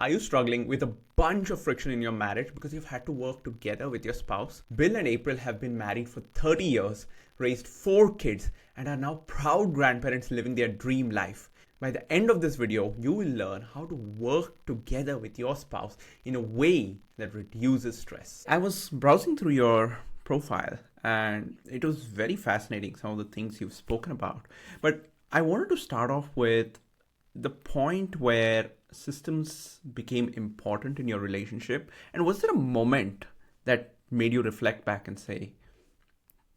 Are you struggling with a bunch of friction in your marriage because you've had to work together with your spouse? Bill and April have been married for 30 years, raised 4 kids, and are now proud grandparents living their dream life. By the end of this video, you will learn how to work together with your spouse in a way that reduces stress. I was browsing through your profile and it was very fascinating, some of the things you've spoken about. But I wanted to start off with the point where systems became important in your relationship? And was there a moment that made you reflect back and say,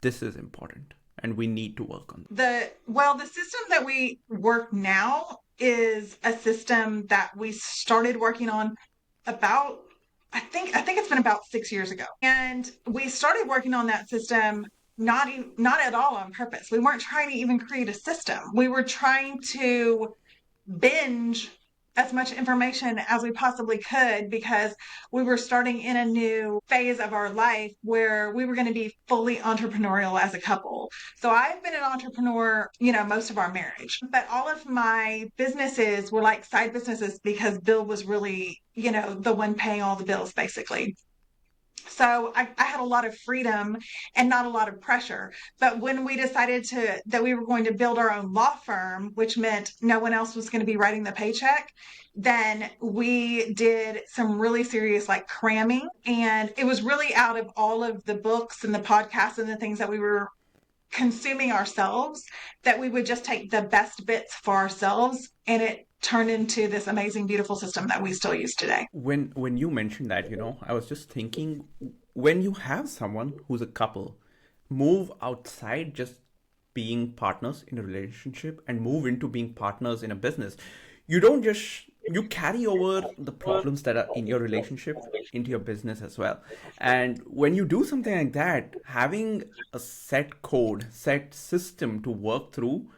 this is important and we need to work on The system that we work now is a system that we started working on about I think it's been about 6 years ago. And we started working on that system not at all on purpose. We weren't trying to even create a system. We were trying to binge as much information as we possibly could because we were starting in a new phase of our life where we were going to be fully entrepreneurial as a couple. So I've been an entrepreneur, most of our marriage, but all of my businesses were like side businesses because Bill was really, the one paying all the bills basically. So I had a lot of freedom and not a lot of pressure. But when we decided that we were going to build our own law firm, which meant no one else was going to be writing the paycheck, then we did some really serious like cramming. And it was really out of all of the books and the podcasts and the things that we were consuming ourselves that we would just take the best bits for ourselves, and it turned into this amazing beautiful system that we still use today. when you mentioned that, I was just thinking, when you have someone who's a couple move outside just being partners in a relationship and move into being partners in a business, you don't just you carry over the problems that are in your relationship into your business as well. And when you do something like that, having a set code, set system to work through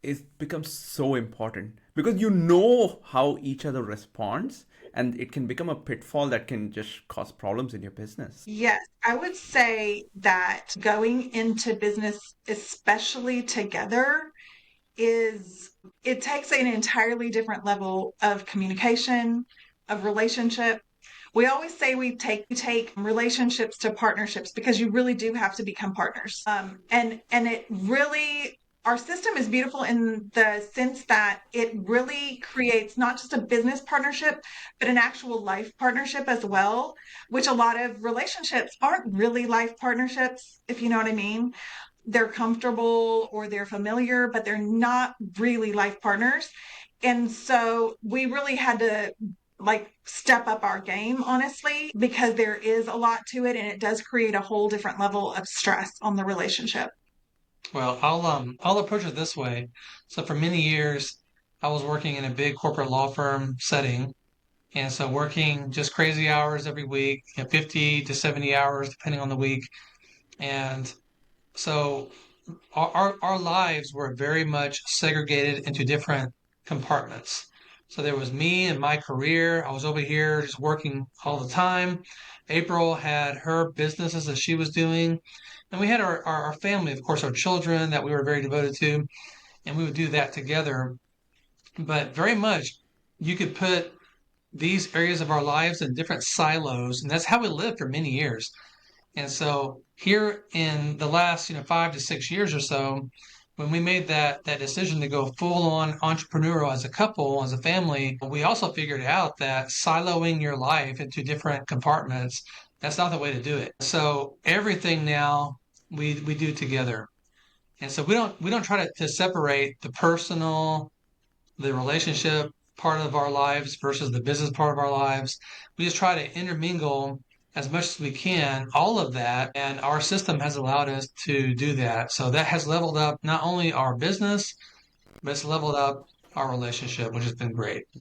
is becomes so important because you know how each other responds, and it can become a pitfall that can just cause problems in your business. Yes, I would say that going into business, especially together, is it takes an entirely different level of communication, of relationship. We always say we take relationships to partnerships because you really do have to become partners. And it really our system is beautiful in the sense that it really creates not just a business partnership, but an actual life partnership as well, which a lot of relationships aren't really life partnerships, if you know what I mean. They're comfortable or they're familiar, but they're not really life partners. And so we really had to like step up our game, honestly, because there is a lot to it and it does create a whole different level of stress on the relationship. Well, I'll approach it this way. So for many years, I was working in a big corporate law firm setting, and so working just crazy hours every week, 50 to 70 hours depending on the week. And so our lives were very much segregated into different compartments. So there was me and my career. I was over here just working all the time. April had her businesses that she was doing. And we had our family, of course, our children that we were very devoted to, and we would do that together. But very much you could put these areas of our lives in different silos, and that's how we lived for many years. And so here in the last, 5 to 6 years or so, when we made that decision to go full on entrepreneurial as a couple, as a family, we also figured out that siloing your life into different compartments, that's not the way to do it. So everything now we do together. And so we don't try to separate the personal, the relationship part of our lives versus the business part of our lives. We just try to intermingle as much as we can, all of that, and our system has allowed us to do that. So that has leveled up not only our business, but it's leveled up our relationship, which has been great.